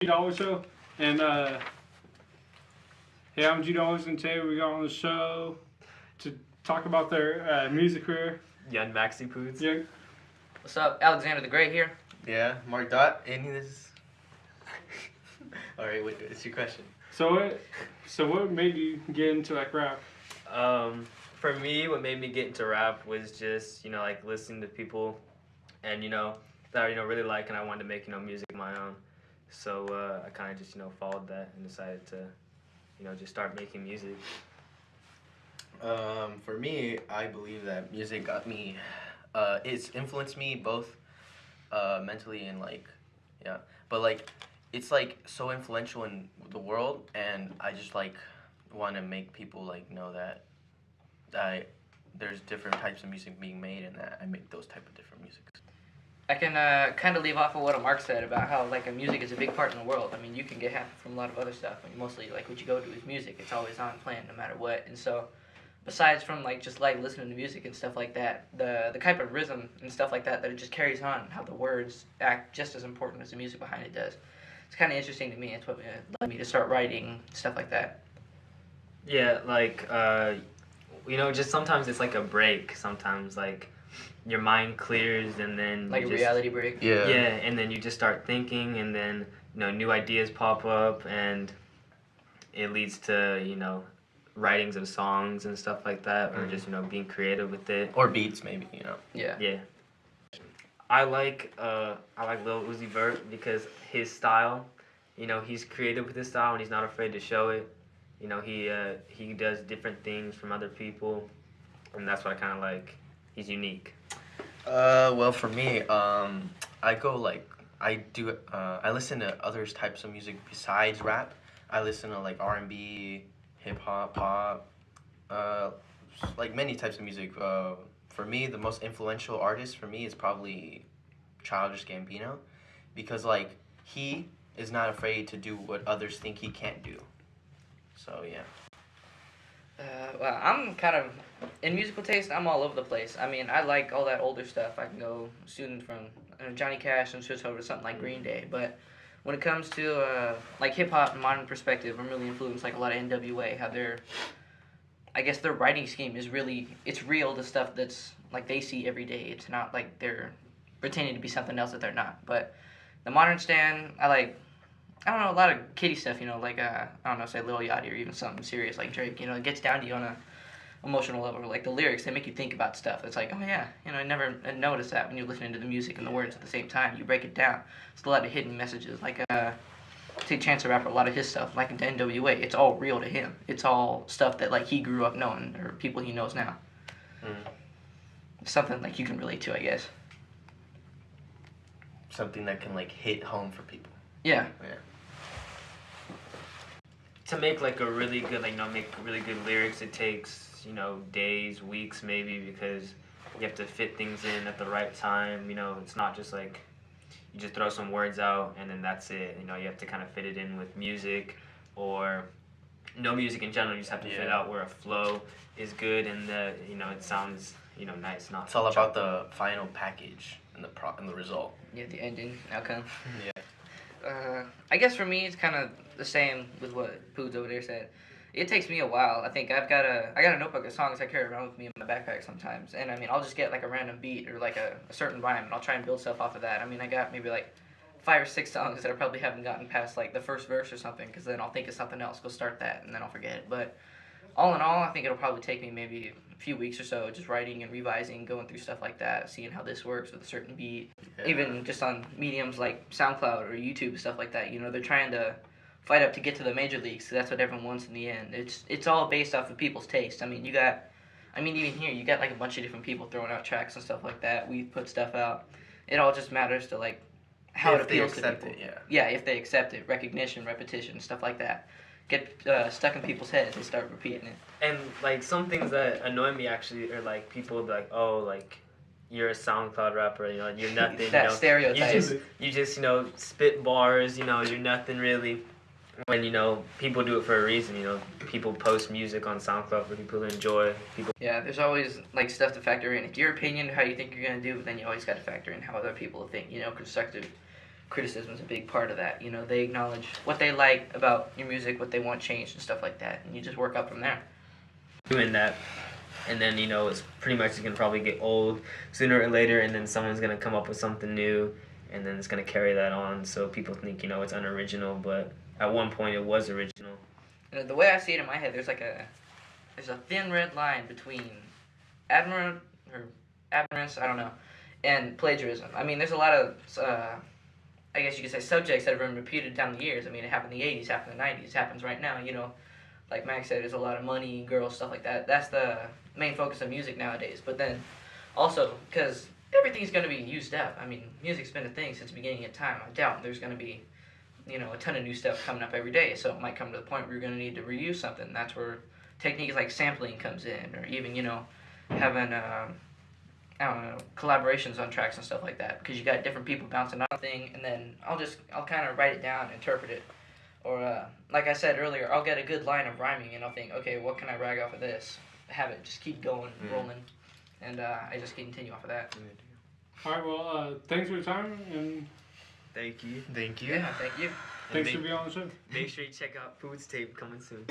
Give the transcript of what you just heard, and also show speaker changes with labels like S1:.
S1: Dollar Show. And hey, I'm G Dollars, and today we got on the show to talk about their music career.
S2: Young Maxi Poods.
S1: Yeah.
S3: What's up, Alexander the Great here.
S4: Yeah, Mark Dot, and this. Alright, what's your question?
S1: So what made you get into like rap?
S2: For me, what made me get into rap was just, like listening to people and, that I, really like, and I wanted to make, music of my own. So I kind of just, followed that and decided to, just start making music.
S4: For me, I believe that music got me, it's influenced me both mentally and but it's so influential in the world, and I just want to make people know that there's different types of music being made, and that I make those type of different music.
S3: I can kind of leave off of what Mark said about how music is a big part in the world. I mean, you can get happy from a lot of other stuff. I mean, mostly what you go to is music. It's always on playing no matter what. And so, besides from just listening to music and stuff like that, the type of rhythm and stuff like that it just carries on, how the words act just as important as the music behind it does. It's kind of interesting to me. It's what led me to start writing stuff like that.
S2: Yeah, just sometimes it's like a break. Sometimes your mind clears, and then
S3: a reality break.
S4: Yeah.
S2: Yeah, and then you just start thinking, and then new ideas pop up, and it leads to writings of songs and stuff like that, or just being creative with it.
S4: Or beats, maybe.
S3: Yeah.
S2: Yeah. I like Lil Uzi Vert because his style, he's creative with his style, and he's not afraid to show it. He does different things from other people, and that's what I kind of like. He's unique.
S4: Well, for me, I listen to other types of music besides rap. I listen to R&B, hip hop, pop, many types of music. For me, the most influential artist for me is probably Childish Gambino, because he is not afraid to do what others think he can't do. So yeah.
S3: Well, I'm kind of, in musical taste, I'm all over the place. I mean, I like all that older stuff. I can go student from Johnny Cash and switch over to something like Green Day. But when it comes to hip-hop and modern perspective, I'm really influenced a lot of NWA, how their writing scheme is it's real to stuff that's they see every day. It's not they're pretending to be something else that they're not. But the modern stand, I don't know, a lot of kiddie stuff, I don't know, say Lil Yachty or even something serious like Drake, it gets down to you on a emotional level. The lyrics, they make you think about stuff. It's oh yeah, I never noticed that when you're listening to the music and the words at the same time. You break it down. It's a lot of hidden messages. Take Chance the Rapper, a lot of his stuff, in NWA, it's all real to him. It's all stuff that he grew up knowing, or people he knows now. Something you can relate to, I guess.
S4: Something that can hit home for people.
S3: Yeah.
S4: Yeah.
S2: To make a really good make really good lyrics, it takes days, weeks maybe, because you have to fit things in at the right time. It's not just you just throw some words out and then that's it. You have to kind of fit it in with music, or no music in general. You just have to fit out where a flow is good, and it sounds nice. Not
S4: it's all about the final package and the result.
S3: Yeah, the ending outcome.
S4: Yeah.
S3: I guess for me, it's kind of the same with what Poods over there said. It takes me a while. I think I got a notebook of songs I carry around with me in my backpack sometimes, and I'll just get a random beat or a certain rhyme, and I'll try and build stuff off of that. I got maybe 5 or 6 songs that I probably haven't gotten past the first verse or something, because then I'll think of something else, go start that, and then I'll forget it. But all in all, I think it'll probably take me maybe a few weeks or so, just writing and revising, going through stuff like that, seeing how this works with a certain beat. Yeah. Even just on mediums like SoundCloud or YouTube and stuff like that, they're trying to fight up to get to the major leagues, because that's what everyone wants in the end. It's all based off of people's taste. Even here, you got a bunch of different people throwing out tracks and stuff like that. We put stuff out. It all just matters to how it appeals to people. Yeah, if they accept it, recognition, repetition, stuff like that. Get stuck in people's heads and start repeating it.
S2: And some things that annoy me actually are people you're a SoundCloud rapper, you're nothing.
S3: That stereotype.
S2: You just spit bars, you're nothing really. When people do it for a reason, people post music on SoundCloud for people to enjoy.
S3: Yeah, there's always stuff to factor in. If your opinion, how you think you're gonna do, then you always got to factor in how other people think. Constructive criticism is a big part of that. You know, they acknowledge what they like about your music, what they want changed, and stuff like that, and you just work up from there.
S2: Doing that, and then it's pretty much gonna probably get old sooner or later, and then someone's gonna come up with something new, and then it's gonna carry that on. So people think it's unoriginal, but at one point it was original.
S3: You know, the way I see it in my head, there's a thin red line between admirance, I don't know, and plagiarism. I mean, there's a lot of I guess you could say subjects that have been repeated down the years. I mean, it happened in the 80s, happened in the 90s, happens right now, Like Max said, there's a lot of money, girls, stuff like that. That's the main focus of music nowadays. But then, also, because everything's going to be used up. I mean, music's been a thing since the beginning of time. I doubt there's going to be, a ton of new stuff coming up every day. So it might come to the point where you're going to need to reuse something. That's where techniques like sampling comes in, or even, having I don't know, collaborations on tracks and stuff like that, because you got different people bouncing off a thing, and then I'll kind of write it down, interpret it, or like I said earlier, I'll get a good line of rhyming, and I'll think, okay, what can I rag off of this? Have it just keep going, rolling, and I just continue off of that.
S1: All right, well, thanks for your time, and
S2: Thank you.
S4: Thank you.
S3: Yeah, thank you.
S1: thanks for being on the show.
S2: Make sure you check out Food's tape coming soon.